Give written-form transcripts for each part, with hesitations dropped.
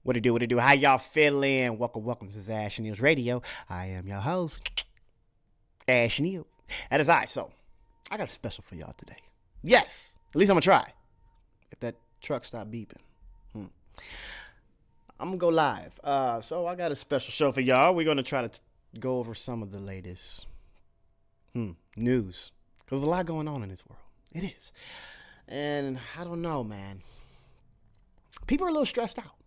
What it do, what it do, how y'all feeling? Welcome, this is AshnielzRadio. I am your host, Ashniel. That is I, so I got a special for y'all today. Yes, at least I'm gonna try. If that truck stop beeping. I'm gonna go live. So I got a special show for y'all. We're gonna try to go over some of the latest news. Because there's a lot going on in this world. It is. And I don't know, man. People are a little stressed out.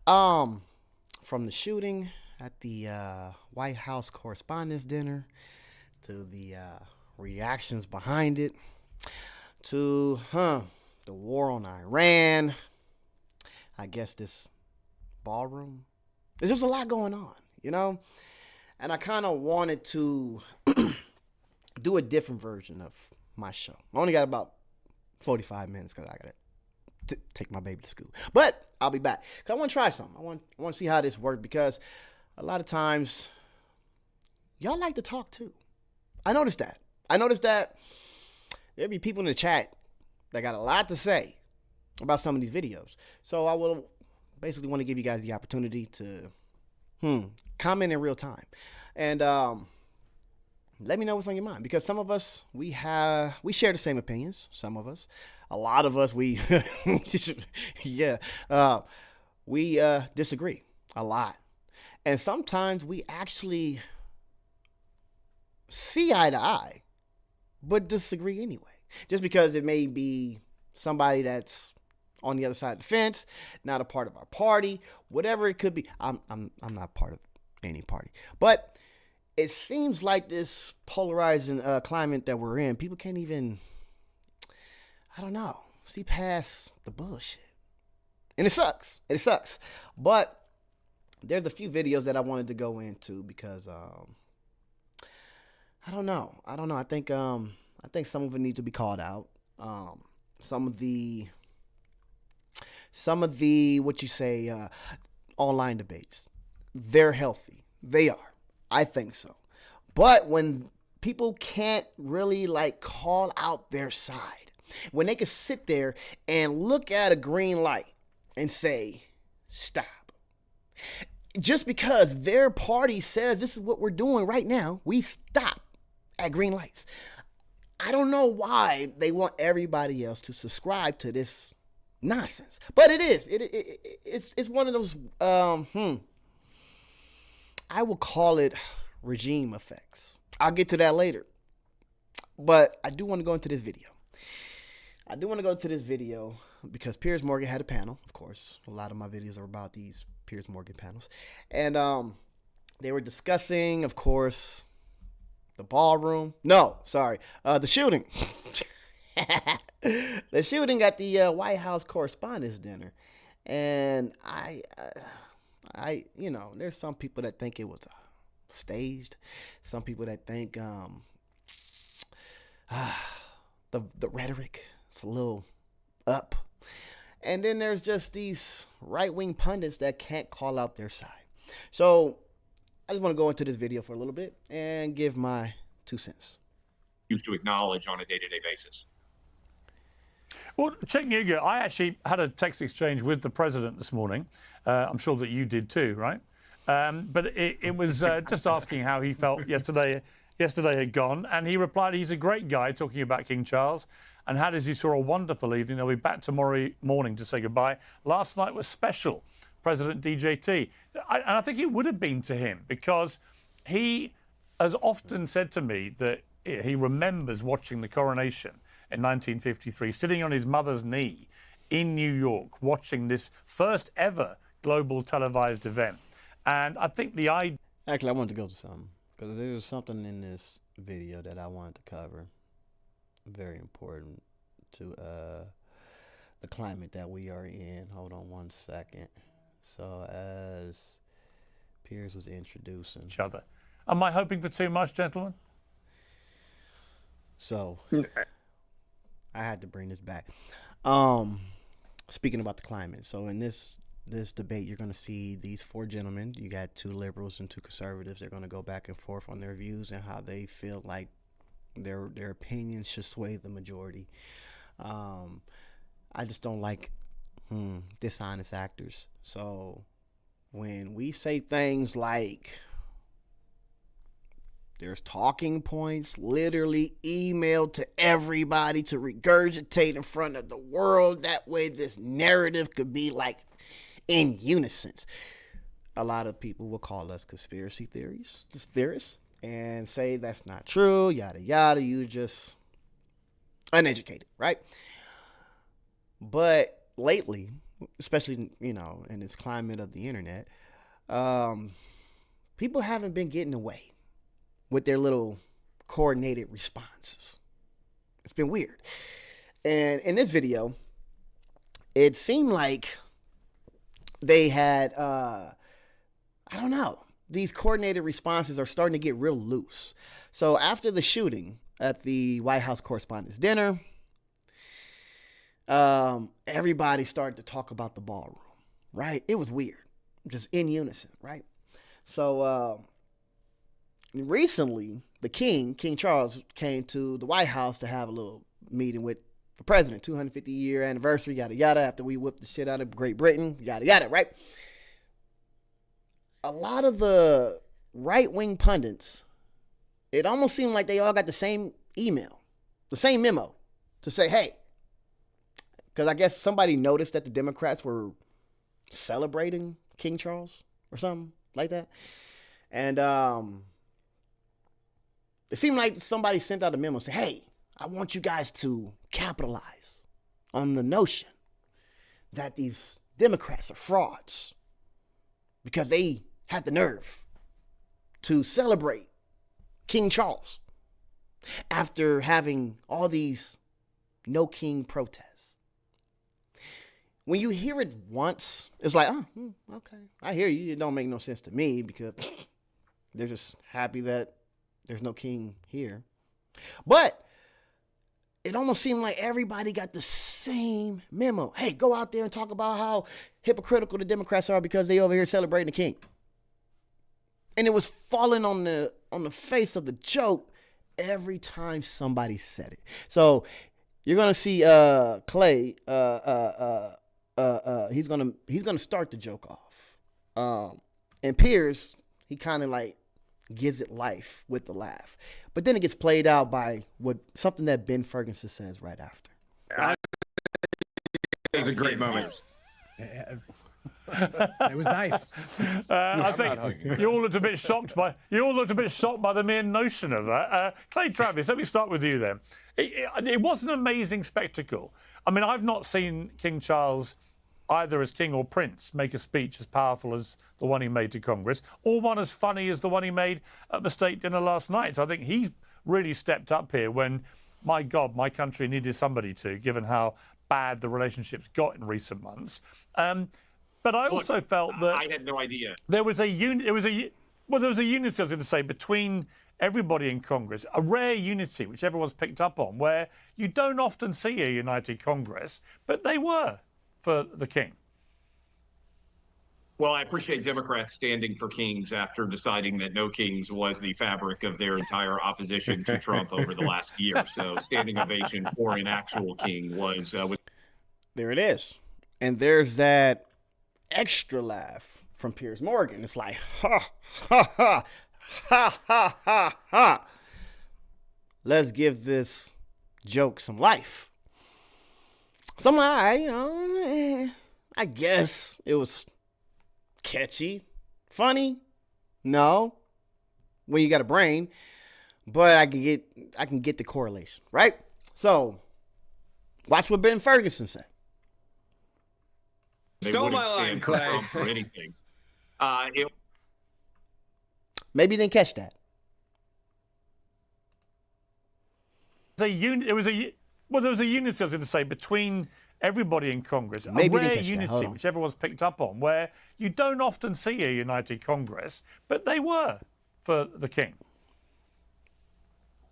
From the shooting at the White House Correspondents' Dinner to the reactions behind it to the war on Iran. I guess this ballroom. There's just a lot going on, you know? And I kind of wanted to do a different version of my show. I only got about 45 minutes because I got to take my baby to school. But I'll be back. Because I want to try something. I want to see how this works because a lot of times y'all like to talk too. I noticed that there'll be people in the chat that got a lot to say about some of these videos. So I will basically want to give you guys the opportunity to comment in real time. And let me know what's on your mind, because some of us, we share the same opinions. Some of us, a lot of us, we disagree a lot. And sometimes we actually see eye to eye, but disagree anyway. Just because it may be somebody that's on the other side of the fence, not a part of our party, whatever it could be. I'm not part of any party, but it seems like this polarizing climate that we're in, people can't even, I don't know, see past the bullshit. And it sucks. It sucks. But there's a few videos that I wanted to go into because I don't know. I think some of it needs to be called out. Some of the online debates, they're healthy. They are. I think so. But when people can't really call out their side, when they can sit there and look at a green light and say, stop. Just because their party says this is what we're doing right now, we stop at green lights. I don't know why they want everybody else to subscribe to this nonsense. But it is. It's one of those I will call it regime effects. I'll get to that later. But I do want to go into this video. Because Piers Morgan had a panel, of course. A lot of my videos are about these Piers Morgan panels. And they were discussing, of course, the ballroom. No, sorry. The shooting. The shooting at the White House Correspondents' Dinner. And I there's some people that think it was staged. Some people that think the rhetoric is a little up. And then there's just these right-wing pundits that can't call out their side. So I just want to go into this video for a little bit and give my 2 cents. Used to acknowledge on a day-to-day basis. Well, Chetneyuga, I actually had a text exchange with the president this morning. I'm sure that you did too, right? But it was just asking how he felt yesterday had gone. And he replied he's a great guy, talking about King Charles. And how does he saw a wonderful evening? They'll be back tomorrow morning to say goodbye. Last night was special, President DJT. And I think it would have been to him, because he has often said to me that he remembers watching the coronation in 1953, sitting on his mother's knee in New York, watching this first ever global televised event. And I think the idea... Actually, I wanted to go to something, because there was something in this video that I wanted to cover. Very important to the climate that we are in. Hold on one second. So as Piers was introducing each other. Am I hoping for too much, gentlemen? So I had to bring this back. Speaking about the climate. So in this debate, you're going to see these 4 gentlemen. You got 2 liberals and 2 conservatives. They're going to go back and forth on their views and how they feel like their opinions should sway the majority. I just don't like dishonest actors. So when we say things like there's talking points literally emailed to everybody to regurgitate in front of the world, that way this narrative could be like in unison. A lot of people will call us conspiracy theorists and say that's not true, yada yada, you just uneducated, right? But lately, especially, in this climate of the internet, people haven't been getting away with their little coordinated responses. It's been weird. And in this video, it seemed like they had, these coordinated responses are starting to get real loose. So after the shooting at the White House Correspondents' Dinner, everybody started to talk about the ballroom, right? It was weird, just in unison, right? So recently, King Charles, came to the White House to have a little meeting with the president, 250-year anniversary, yada yada, after we whipped the shit out of Great Britain, yada yada, right? A lot of the right-wing pundits, it almost seemed like they all got the same email, the same memo to say, hey, because I guess somebody noticed that the Democrats were celebrating King Charles or something like that. And it seemed like somebody sent out a memo saying, hey, I want you guys to capitalize on the notion that these Democrats are frauds because they had the nerve to celebrate King Charles after having all these no king protests. When you hear it once, it's like, oh, okay, I hear you. It don't make no sense to me because they're just happy that there's no king here. But it almost seemed like everybody got the same memo. Hey, go out there and talk about how hypocritical the Democrats are because they over here celebrating the king. And it was falling on the face of the joke every time somebody said it. So you're gonna see Clay. He's gonna start the joke off. And Piers, he kind of like gives it life with the laugh. But then it gets played out by something that Ben Ferguson says right after. It was a great moment. It was nice. I think you all looked a bit shocked by the mere notion of that. Clay Travis, let me start with you then. It was an amazing spectacle. I mean, I've not seen King Charles, either as king or prince, make a speech as powerful as the one he made to Congress, or one as funny as the one he made at the state dinner last night. So I think he's really stepped up here when, my God, my country needed somebody to, given how bad the relationships got in recent months. But I also felt that I had no idea. There was a unity, I was going to say, between everybody in Congress, a rare unity which everyone's picked up on, where you don't often see a united Congress, but they were for the king. Well, I appreciate Democrats standing for kings after deciding that no kings was the fabric of their entire opposition to Trump over the last year. So standing ovation for an actual king was... There it is. And there's that extra laugh from Piers Morgan. It's like, ha, ha, ha, ha, ha, ha, ha. Let's give this joke some life. So I'm like, I guess it was catchy, funny. No, when you got a brain, but I can get the correlation, right? So watch what Ben Ferguson said. They Stole wouldn't my line, stand for Clay. Trump or anything. Maybe you didn't catch that. There was a unity, I was going to say, between everybody in Congress. Maybe a rare catch that. unity which everyone's picked up on, where you don't often see a united Congress, but they were for the king.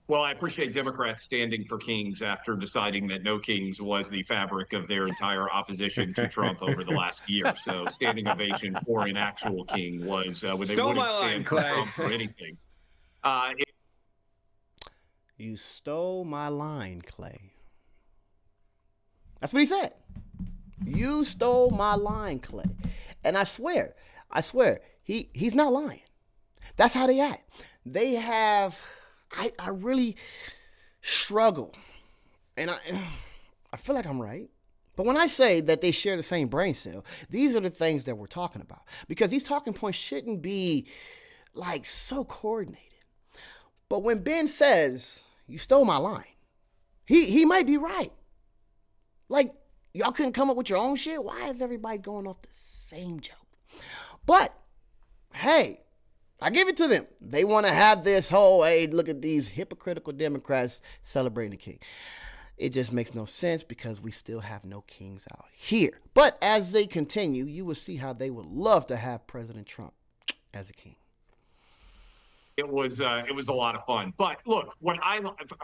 Well, I appreciate Democrats standing for kings after deciding that no kings was the fabric of their entire opposition to Trump over the last year. So standing ovation for an actual king was when they Stole wouldn't my line, stand for Clay. Trump or anything. You stole my line, Clay. That's what he said. You stole my line, Clay. And I swear, he's not lying. That's how they act. They have, I really struggle, and I feel like I'm right. But when I say that they share the same brain cell, these are the things that we're talking about. Because these talking points shouldn't be like so coordinated. But when Ben says, you stole my line, he might be right. Like, y'all couldn't come up with your own shit? Why is everybody going off the same joke? But, hey, I give it to them. They want to have this whole, hey, look at these hypocritical Democrats celebrating the king. It just makes no sense because we still have no kings out here. But as they continue, you will see how they would love to have President Trump as a king. It was a lot of fun. But look,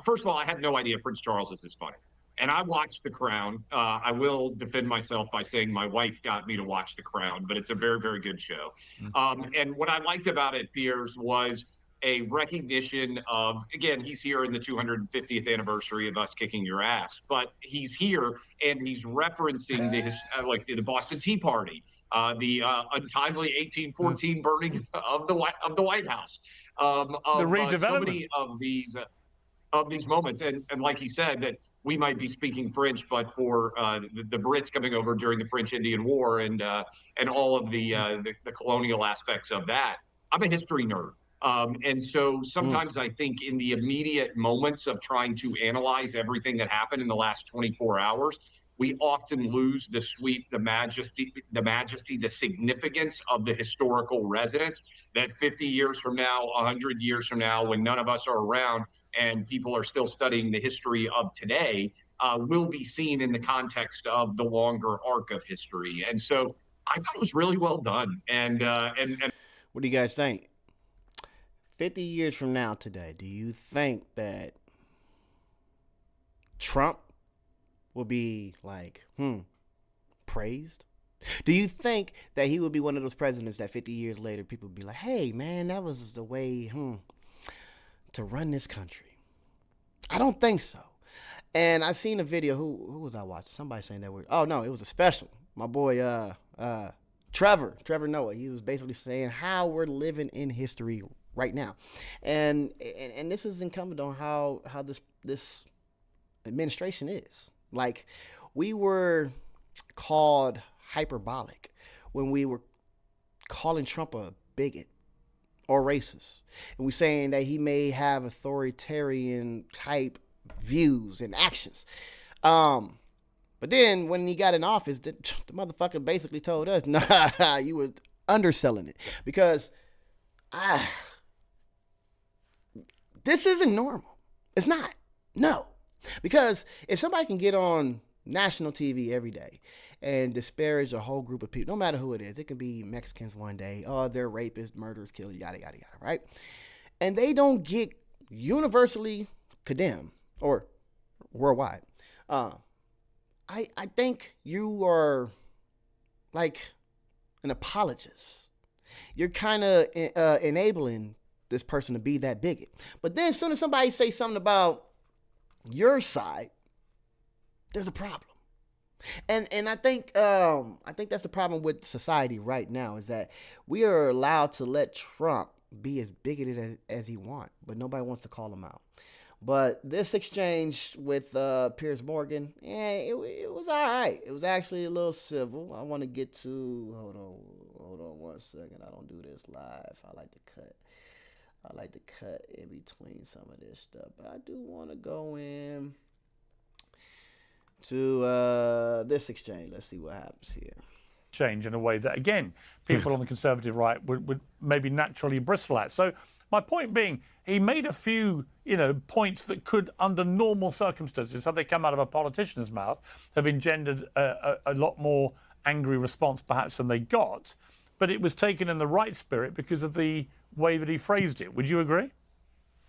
first of all, I had no idea Prince Charles is this funny. And I watched The Crown. I will defend myself by saying my wife got me to watch The Crown, but it's a very, very good show. And what I liked about it, Piers, was a recognition of, again, he's here in the 250th anniversary of us kicking your ass, but he's here and he's referencing the Boston Tea Party, the untimely 1814 burning of the White House, the redevelopment, so many of these moments, and like he said, that we might be speaking French, but for the Brits coming over during the French-Indian War and all of the colonial aspects of that. I'm a history nerd. And so sometimes I think in the immediate moments of trying to analyze everything that happened in the last 24 hours, we often lose the sweep, the majesty, the significance of the historical resonance that 50 years from now, 100 years from now, when none of us are around and people are still studying the history of today, will be seen in the context of the longer arc of history. And so I thought it was really well done. And what do you guys think? 50 years from now today, do you think that Trump will be like, praised? Do you think that he will be one of those presidents that 50 years later people will be like, hey, man, that was the way to run this country? I don't think so. And I seen a video, who was I watching? Somebody saying that word. Oh, no, it was a special. My boy, Trevor Noah, he was basically saying how we're living in history right now. And this is incumbent on how this administration is. Like, we were called hyperbolic when we were calling Trump a bigot or racist. And we're saying that he may have authoritarian type views and actions. But then when he got in office, the motherfucker basically told us, nah, you were underselling it. Because this isn't normal. It's not. No. Because if somebody can get on national TV every day and disparage a whole group of people, no matter who it is, it can be Mexicans one day, oh, they're rapists, murderers, killers, yada, yada, yada, right? And they don't get universally condemned or worldwide. I think you are like an apologist. You're kind of enabling this person to be that bigot. But then as soon as somebody say something about your side, there's a problem. And I think that's the problem with society right now, is that we are allowed to let Trump be as bigoted as he wants, but nobody wants to call him out. But this exchange with Piers Morgan, it was all right. It was actually a little civil. I want to get to, hold on 1 second. I don't do this live. I like to cut in between some of this stuff. But I do want to go in to this exchange. Let's see what happens here. Change in a way that, again, people on the conservative right would maybe naturally bristle at. So my point being, he made a few, points that could, under normal circumstances, had they come out of a politician's mouth, have engendered a lot more angry response perhaps than they got. But it was taken in the right spirit because of the way that he phrased it. Would you agree?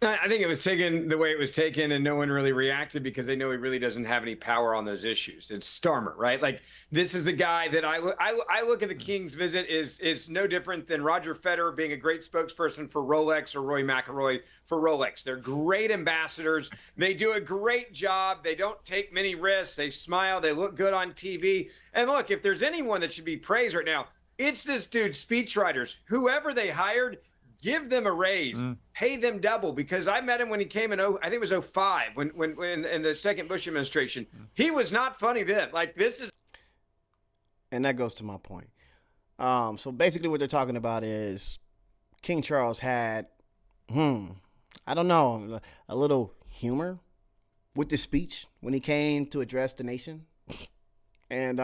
I think it was taken the way it was taken, and no one really reacted because they know he really doesn't have any power on those issues. It's Starmer, right? Like, this is a guy that I look at the King's visit is no different than Roger Federer being a great spokesperson for Rolex or Roy McIlroy for Rolex. They're great ambassadors. They do a great job. They don't take many risks. They smile. They look good on TV. And look, if there's anyone that should be praised right now, It's this dude's speechwriters. Whoever they hired, give them a raise, pay them double. Because I met him when he came in, I think it was 2005, when in the second Bush administration. He was not funny then. Like, this is. And that goes to my point. So basically what they're talking about is King Charles had, I don't know, a little humor with this speech when he came to address the nation. And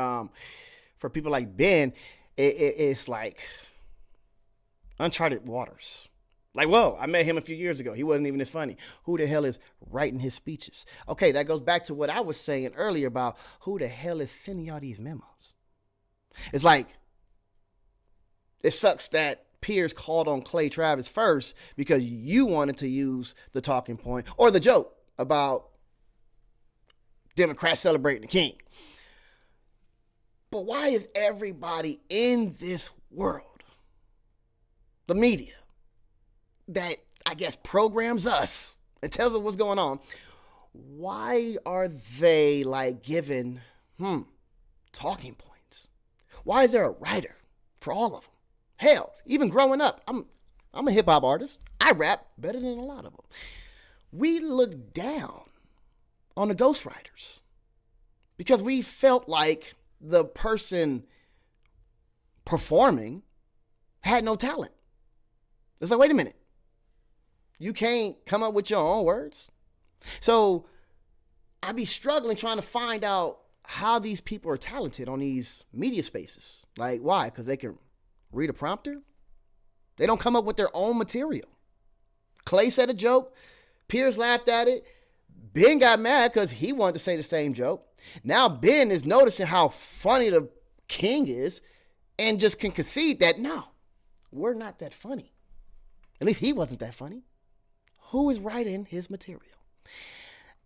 for people like Ben, it's like uncharted waters. Like, whoa, I met him a few years ago. He wasn't even as funny. Who the hell is writing his speeches? Okay, that goes back to what I was saying earlier about who the hell is sending y'all these memos. It's like, it sucks that Piers called on Clay Travis first because you wanted to use the talking point or the joke about Democrats celebrating the king. But why is everybody in this world, the media, that I guess programs us and tells us what's going on, why are they like given talking points? Why is there a writer for all of them? Hell, even growing up, I'm a hip hop artist. I rap better than a lot of them. We look down on the ghostwriters because we felt like the person performing had no talent. It's like, wait a minute. You can't come up with your own words? So I'd be struggling trying to find out how these people are talented on these media spaces. Like, why? Because they can read a prompter? They don't come up with their own material. Clay said a joke. Piers laughed at it. Ben got mad because he wanted to say the same joke. Now Ben is noticing how funny the king is and just can concede that, no, we're not that funny. At least he wasn't that funny. Who is writing his material?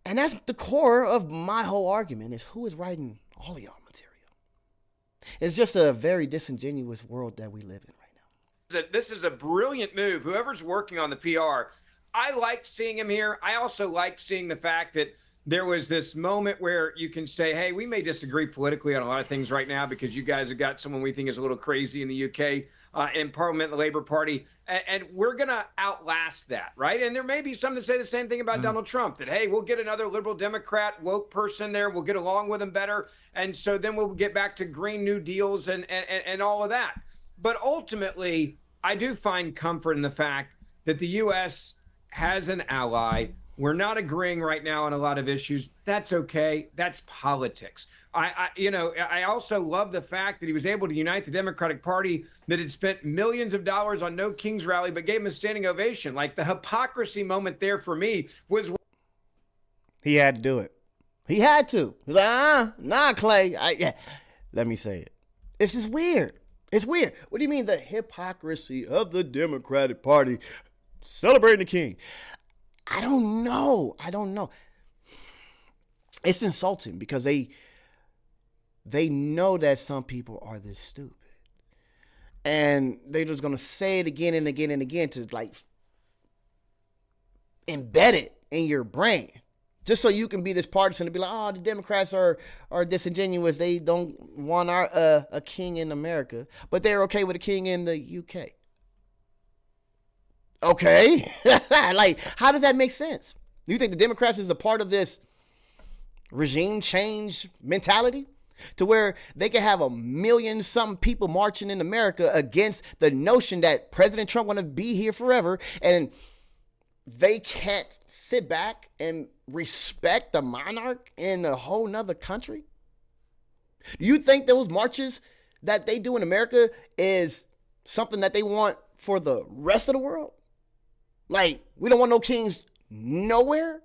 And that's the core of my whole argument, is who is writing all of y'all material. It's just a very disingenuous world that we live in right now. This is a brilliant move. Whoever's working on the PR, I liked seeing him here. I also liked seeing the fact that there was this moment where you can say, hey, we may disagree politically on a lot of things right now because you guys have got someone we think is a little crazy in the UK in Parliament, the Labour Party, and we're going to outlast that, right? And there may be some that say the same thing about Donald Trump, that, hey, we'll get another liberal Democrat woke person there. We'll get along with him better. And so then we'll get back to Green New Deals and all of that. But ultimately, I do find comfort in the fact that the U.S. has an ally. We're not agreeing right now on a lot of issues. That's okay. That's politics. I also love the fact that he was able to unite the Democratic Party that had spent millions of dollars on no King's rally, but gave him a standing ovation. Like, the hypocrisy moment there for me was. He had to do it. He had to. He was like, nah, Clay. Let me say it. This is weird. It's weird. What do you mean the hypocrisy of the Democratic Party celebrating the king? I don't know. It's insulting because they know that some people are this stupid. And they're just going to say it again and again and again to like embed it in your brain. Just so you can be this partisan and be like, oh, the Democrats are disingenuous. They don't want a king in America, but they're okay with a king in the UK. Okay. Like, how does that make sense? You think the Democrats is a part of this regime change mentality to where they can have 1,000,000-something people marching in America against the notion that President Trump want to be here forever, and they can't sit back and respect the monarch in a whole nother country? Do you think those marches that they do in America is something that they want for the rest of the world? Like, we don't want no kings nowhere?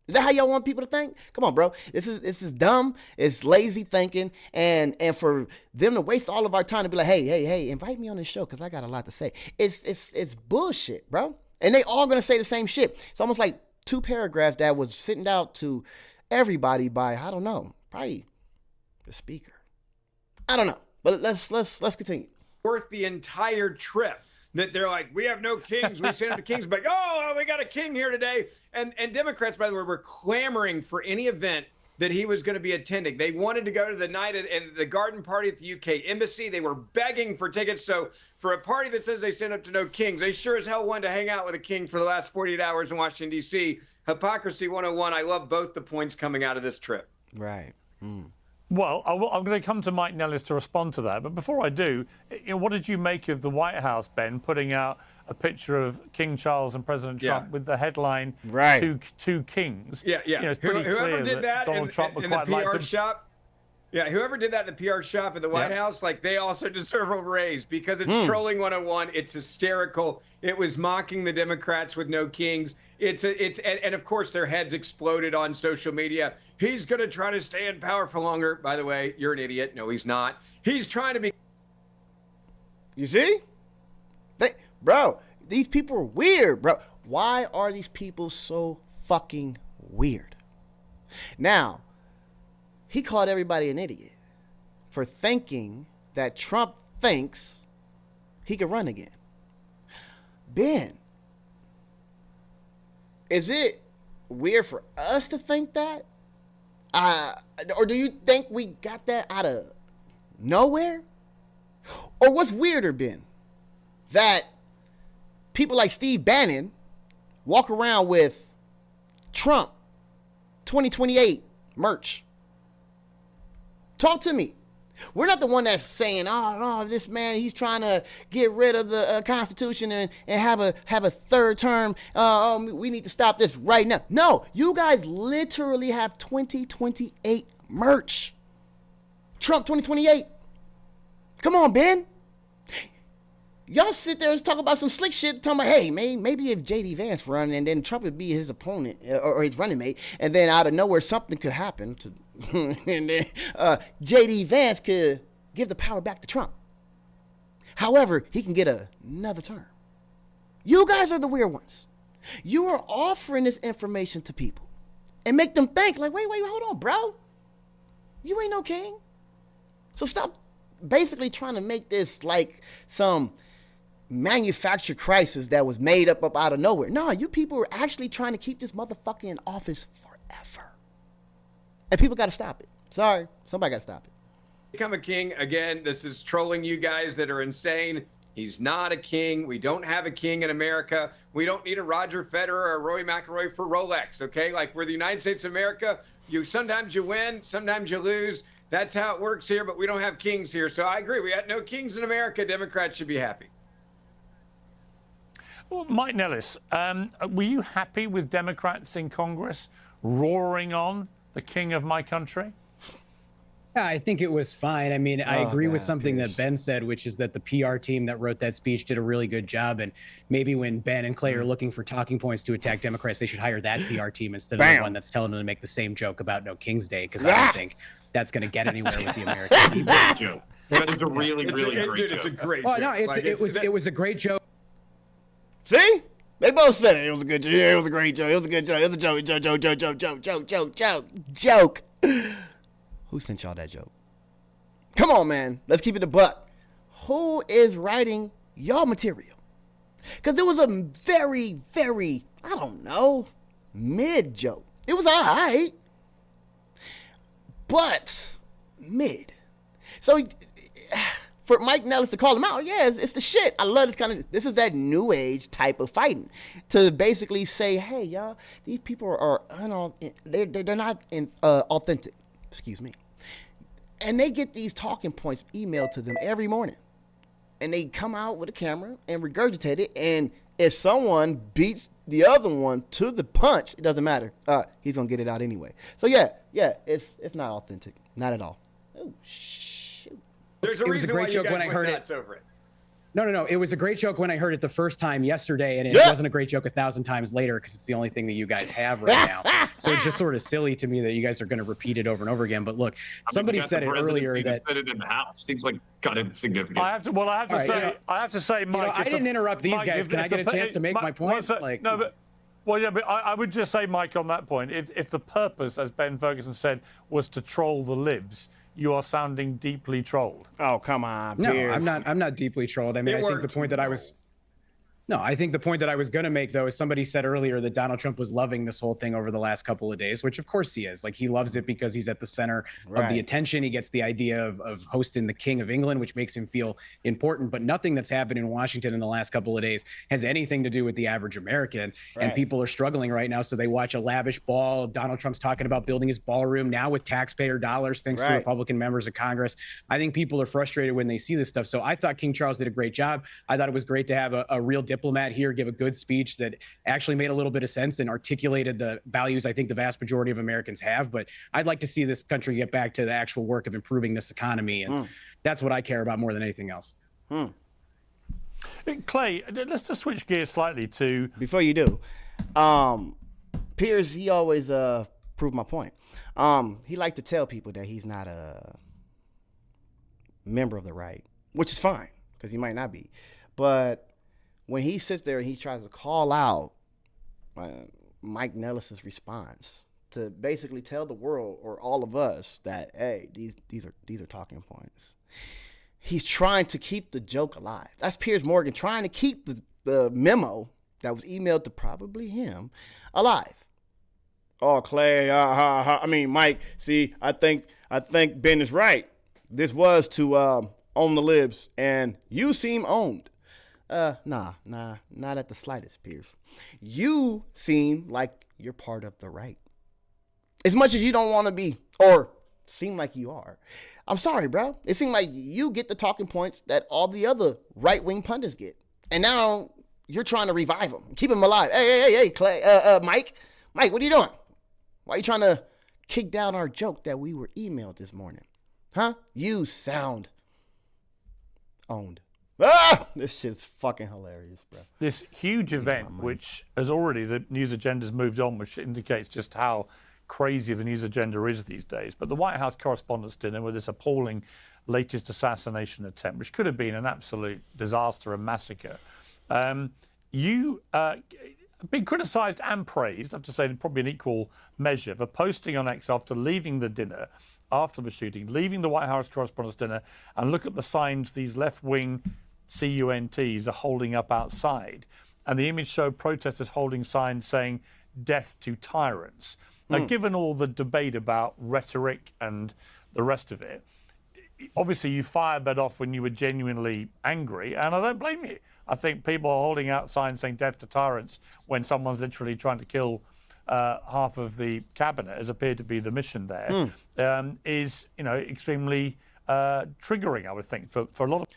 Is that how y'all want people to think? Come on, bro. This is dumb. It's lazy thinking. And for them to waste all of our time to be like, hey, invite me on this show because I got a lot to say. It's bullshit, bro. And they all going to say the same shit. It's almost like 2 paragraphs that was sent out to everybody by, I don't know, probably the speaker. I don't know. But let's continue. Worth the entire trip. That they're like, we have no kings. We send them to kings. But, oh, we got a king here today. And Democrats, by the way, were clamoring for any event that he was going to be attending. They wanted to go to the night and the garden party at the UK embassy. They were begging for tickets. So for a party that says they stand up to no kings, they sure as hell wanted to hang out with a king for the last 48 hours in Washington, D.C. Hypocrisy 101. I love both the points coming out of this trip. Right. Well, I'm going to come to Mike Nellis to respond to that. But before I do, what did you make of the White House, Ben, putting out a picture of King Charles and President Trump with the headline, two kings? Yeah. It's pretty whoever clear did that Donald Trump would in the quite like PR to... shop. Yeah, whoever did that in the PR shop at the White House, like they also deserve a raise because it's trolling 101. It's hysterical. It was mocking the Democrats with no kings. And of course their heads exploded on social media. He's going to try to stay in power for longer. By the way, you're an idiot. No, he's not. He's trying to be. You see? Bro, these people are weird, bro. Why are these people so fucking weird? Now, he called everybody an idiot for thinking that Trump thinks he could run again. Ben, is it weird for us to think that? Or do you think we got that out of nowhere? Or what's weirder, Ben? That people like Steve Bannon walk around with Trump 2028 merch. Talk to me. We're not the one that's saying, oh, this man, he's trying to get rid of the Constitution and have a third term. We need to stop this right now. No, you guys literally have 2028 merch. Trump 2028. Come on, Ben. Y'all sit there and talk about some slick shit, talking about, hey, maybe if J.D. Vance run and then Trump would be his opponent or his running mate, and then out of nowhere something could happen to, and then J.D. Vance could give the power back to Trump. However, he can get another term. You guys are the weird ones. You are offering this information to people and make them think like, wait, hold on, bro. You ain't no king. So stop basically trying to make this like some manufactured crisis that was made up out of nowhere. No, you people are actually trying to keep this motherfucker in office forever. And people got to stop it. Sorry, somebody got to stop it. Become a king. Again, this is trolling you guys that are insane. He's not a king. We don't have a king in America. We don't need a Roger Federer or a Rory McIlroy for Rolex, okay? Like, we're the United States of America. Sometimes you win, sometimes you lose. That's how it works here, but we don't have kings here. So I agree. We got no kings in America. Democrats should be happy. Well, Mike Nellis, were you happy with Democrats in Congress roaring on the king of my country? Yeah, I think it was fine. I mean, I agree with something that Ben said, which is that the PR team that wrote that speech did a really good job. And maybe when Ben and Clay are looking for talking points to attack Democrats, they should hire that PR team instead of the one that's telling them to make the same joke about No King's Day, because I don't think that's going to get anywhere with the American people. Great joke. That is a really great joke. It's a great joke. No, it was a great joke. See? They both said it. It was a good joke. Yeah, it was a great joke. It was a good joke. It was a joke. Who sent y'all that joke? Come on, man. Let's keep it a buck. Who is writing y'all material? Because it was a very, very, I don't know, mid joke. It was all right, but mid. So for Mike Nellis to call him out, yeah, it's the shit. I love this is that new age type of fighting. To basically say, hey, y'all, these people are they're not authentic. Excuse me. And they get these talking points emailed to them every morning. And they come out with a camera and regurgitate it. And if someone beats the other one to the punch, it doesn't matter. He's going to get it out anyway. So, yeah, it's not authentic. Not at all. Oh, shoot. There's a reason why you guys went nuts over it. No. It was a great joke when I heard it the first time yesterday, and it wasn't a great joke 1,000 times later because it's the only thing that you guys have right now. So it's just sort of silly to me that you guys are going to repeat it over and over again. But look, somebody said it earlier that said it in the House seems like kind of insignificant. I have to say, Mike. I didn't interrupt these guys. Can I get a chance to make my point? But I would just say, Mike, on that point, if the purpose, as Ben Ferguson said, was to troll the libs, you are sounding deeply trolled. Oh, come on, No, Pierce. I'm not deeply trolled. I mean, I think the point that I was No, I think the point that I was going to make, though, is somebody said earlier that Donald Trump was loving this whole thing over the last couple of days, which of course he is. Like, he loves it because he's at the center of the attention. He gets the idea of hosting the King of England, which makes him feel important. But nothing that's happened in Washington in the last couple of days has anything to do with the average American. And people are struggling right now. So they watch a lavish ball. Donald Trump's talking about building his ballroom now with taxpayer dollars, thanks to Republican members of Congress. I think people are frustrated when they see this stuff. So I thought King Charles did a great job. I thought it was great to have a real diplomat here give a good speech that actually made a little bit of sense and articulated the values I think the vast majority of Americans have. But I'd like to see this country get back to the actual work of improving this economy. And that's what I care about more than anything else. Clay, let's just switch gears slightly to... Before you do, Piers, he always proved my point. He liked to tell people that he's not a member of the right, which is fine, because he might not be. But when he sits there and he tries to call out Mike Nellis's response to basically tell the world or all of us that, hey, these are talking points. He's trying to keep the joke alive. That's Piers Morgan trying to keep the memo that was emailed to probably him alive. Oh, Clay, Mike, see, I think Ben is right. This was to own the libs, and you seem owned. Nah, not at the slightest, Piers. You seem like you're part of the right. As much as you don't want to be, or seem like you are. I'm sorry, bro. It seems like you get the talking points that all the other right-wing pundits get. And now you're trying to revive them, keep them alive. Hey, Clay, Mike, what are you doing? Why are you trying to kick down our joke that we were emailed this morning? Huh? You sound owned. This shit's fucking hilarious, bro. This huge event, which has already, the news agenda's moved on, which indicates just how crazy the news agenda is these days. But the White House Correspondents' Dinner with this appalling latest assassination attempt, which could have been an absolute disaster and massacre. You have been criticised and praised, I have to say, in probably an equal measure, for posting on X after leaving the dinner, after the shooting, leaving the White House Correspondents' Dinner, and look at the signs these left-wing CUNTs are holding up outside. And the image showed protesters holding signs saying, "Death to tyrants." Now, given all the debate about rhetoric and the rest of it, obviously you fired that off when you were genuinely angry, and I don't blame you. I think people are holding out signs saying "Death to tyrants" when someone's literally trying to kill half of the cabinet, as appeared to be the mission there, is extremely triggering, I would think, for a lot of.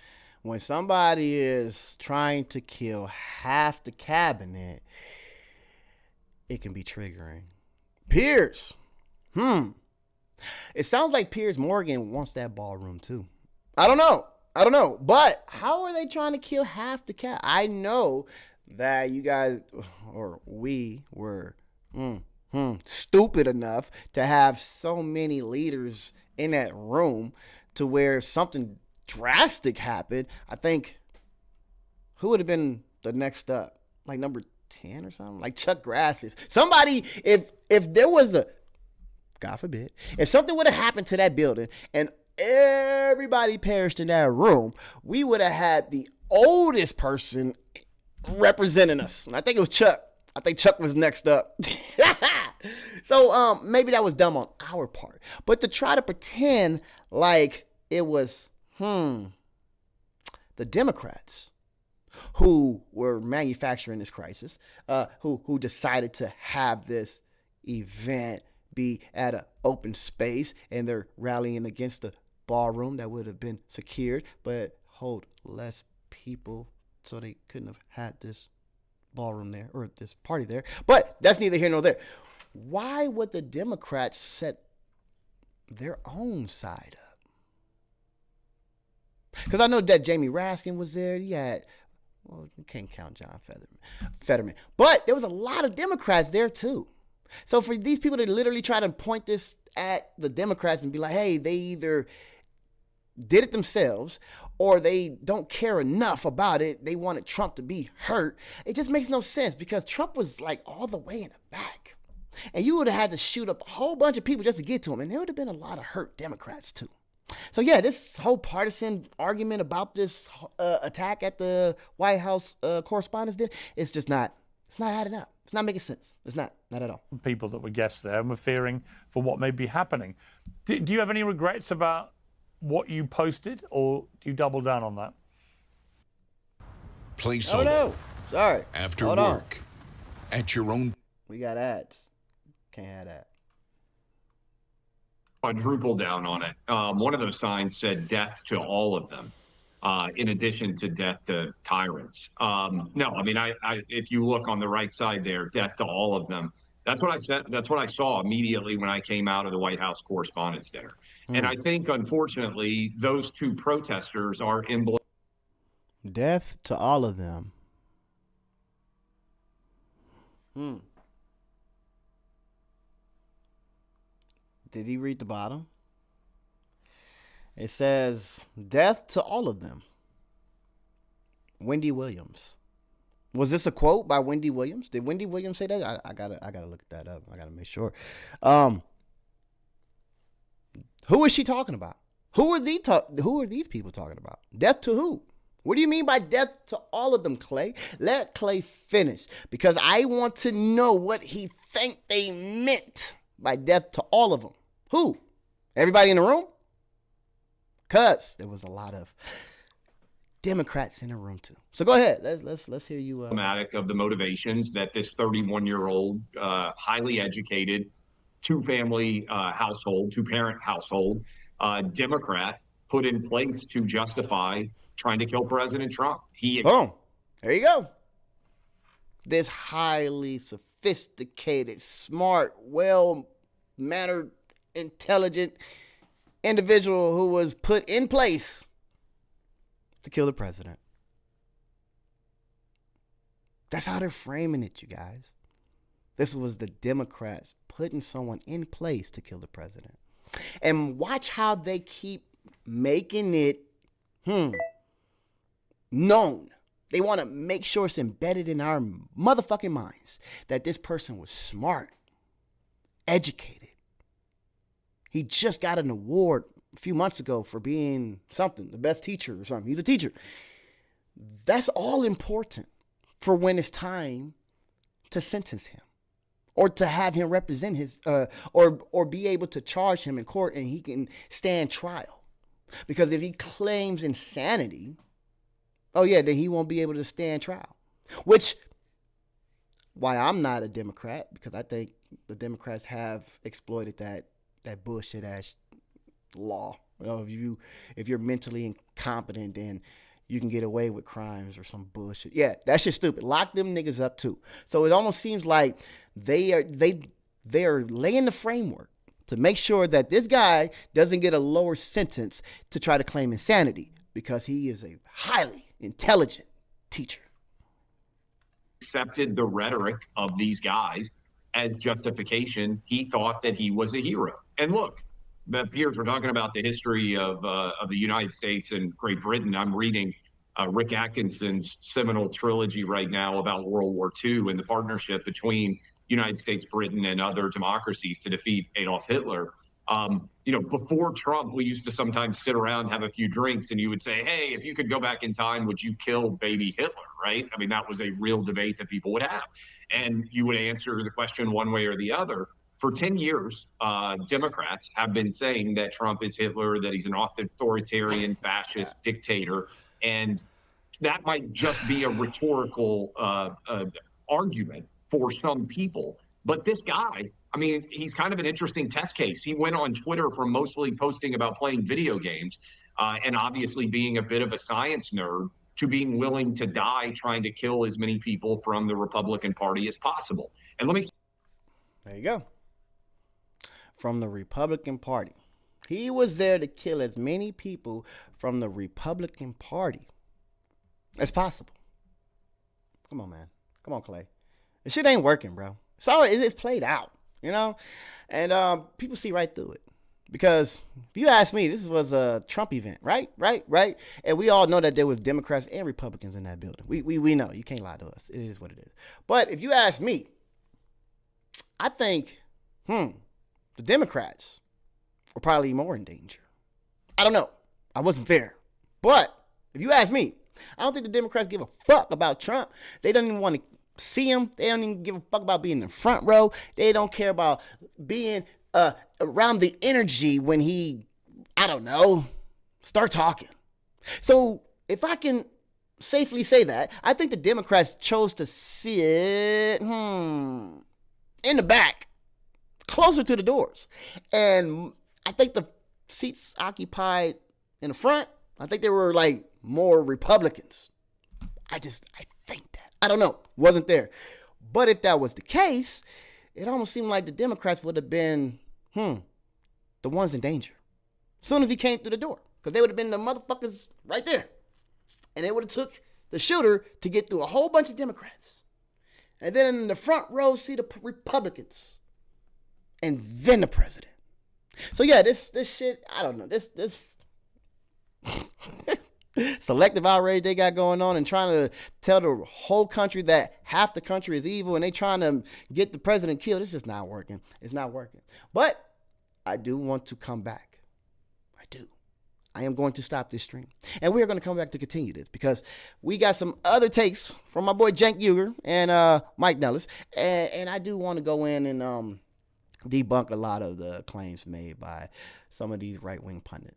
When somebody is trying to kill half the cabinet, it can be triggering. Piers. It sounds like Piers Morgan wants that ballroom too. I don't know. But how are they trying to kill half the cabinet? I know that you guys, or we were stupid enough to have so many leaders in that room to where something drastic happened. I think, who would have been the next up? Like number 10 or something? Like Chuck Grassley. Somebody, if there was a, God forbid, if something would have happened to that building and everybody perished in that room, we would have had the oldest person representing us. And I think it was Chuck. I think Chuck was next up. So maybe that was dumb on our part. But to try to pretend like it was the Democrats who were manufacturing this crisis, who decided to have this event be at an open space, and they're rallying against the ballroom that would have been secured but hold less people, so they couldn't have had this ballroom there or this party there. But that's neither here nor there. Why would the Democrats set their own side up? Because I know that Jamie Raskin was there. You had, well, you can't count John Fetterman. But there was a lot of Democrats there too. So for these people to literally try to point this at the Democrats and be like, hey, they either did it themselves or they don't care enough about it, they wanted Trump to be hurt. It just makes no sense because Trump was like all the way in the back. And you would have had to shoot up a whole bunch of people just to get to him. And there would have been a lot of hurt Democrats too. So yeah, this whole partisan argument about this attack at the White House correspondence dinner, it's not adding up. It's not making sense. It's not at all. People that were guests there and were fearing for what may be happening. Do you have any regrets about what you posted, or do you double down on that? Play solo. Oh no, sorry. After Hold work, at your own. We got ads. Can't have that. Quadruple down on it. One of those signs said "death to all of them," in addition to "death to tyrants." No, I mean, I if you look on the right side there, "death to all of them." That's what I said. That's what I saw immediately when I came out of the White House Correspondents' Dinner. And I think, unfortunately, those two protesters are in. Death to all of them. Did he read the bottom? It says, death to all of them. Wendy Williams. Was this a quote by Wendy Williams? Did Wendy Williams say that? I gotta look that up. I gotta make sure. Who is she talking about? Who are these people talking about? Death to who? What do you mean by death to all of them, Clay? Let Clay finish, because I want to know what he think they meant by death to all of them. Who? Everybody in the room? Cause there was a lot of Democrats in the room too. So go ahead. Let's hear you. Problematic of the motivations that this 31-year-old, highly educated, two-parent household, Democrat put in place to justify trying to kill President Trump. Boom. There you go. This highly sophisticated, smart, well-mannered, intelligent individual who was put in place to kill the president. That's how they're framing it, you guys. This was the Democrats putting someone in place to kill the president. And watch how they keep making it known. They want to make sure it's embedded in our motherfucking minds that this person was smart, educated. He just got an award a few months ago for being something, the best teacher or something. He's a teacher. That's all important for when it's time to sentence him or to have him represent his, or be able to charge him in court and he can stand trial. Because if he claims insanity, then he won't be able to stand trial. Which, why I'm not a Democrat, because I think the Democrats have exploited that bullshit ass law. Well, if you're mentally incompetent, then you can get away with crimes or some bullshit. Yeah, that shit's stupid. Lock them niggas up too. So it almost seems like they are laying the framework to make sure that this guy doesn't get a lower sentence to try to claim insanity, because he is a highly intelligent teacher. Accepted the rhetoric of these guys as justification. He thought that he was a hero. And look, the peers were talking about the history of the United States and Great Britain. I'm reading Rick Atkinson's seminal trilogy right now about World War II and the partnership between United States, Britain, and other democracies to defeat Adolf Hitler. Before Trump, we used to sometimes sit around, have a few drinks, and you would say, hey, if you could go back in time, would you kill baby Hitler, right? I mean, that was a real debate that people would have. And you would answer the question one way or the other. For 10 years, Democrats have been saying that Trump is Hitler, that he's an authoritarian, fascist dictator. And that might just be a rhetorical argument for some people. But this guy, I mean, he's kind of an interesting test case. He went on Twitter from mostly posting about playing video games and obviously being a bit of a science nerd to being willing to die trying to kill as many people from the Republican Party as possible. And let me... There you go. From the Republican Party. He was there to kill as many people from the Republican Party as possible. Come on, man. Come on, Clay. This shit ain't working, bro. Sorry, it's played out, and people see right through it. Because if you ask me, this was a Trump event, right? And we all know that there was Democrats and Republicans in that building. We know. You can't lie to us. It is what it is. But if you ask me, I think, the Democrats were probably more in danger. I don't know. I wasn't there. But if you ask me, I don't think the Democrats give a fuck about Trump. They don't even want to see him. They don't even give a fuck about being in the front row. They don't care about being around the energy when he, I don't know, start talking. So if I can safely say that, I think the Democrats chose to sit in the back, closer to the doors. And I think the seats occupied in the front, I think there were like more Republicans. I think that. I don't know. Wasn't there. But if that was the case, it almost seemed like the Democrats would have been, the ones in danger. As soon as he came through the door. Because they would have been the motherfuckers right there. And they would have took the shooter to get through a whole bunch of Democrats. And then in the front row, see the Republicans. And then the president. So yeah, this shit, I don't know. This selective outrage they got going on and trying to tell the whole country that half the country is evil and they trying to get the president killed. It's just not working. It's not working. But I do want to come back. I am going to stop this stream. And we are going to come back to continue this because we got some other takes from my boy Cenk Uygur and Mike Nellis. And I do want to go in and debunk a lot of the claims made by some of these right-wing pundits.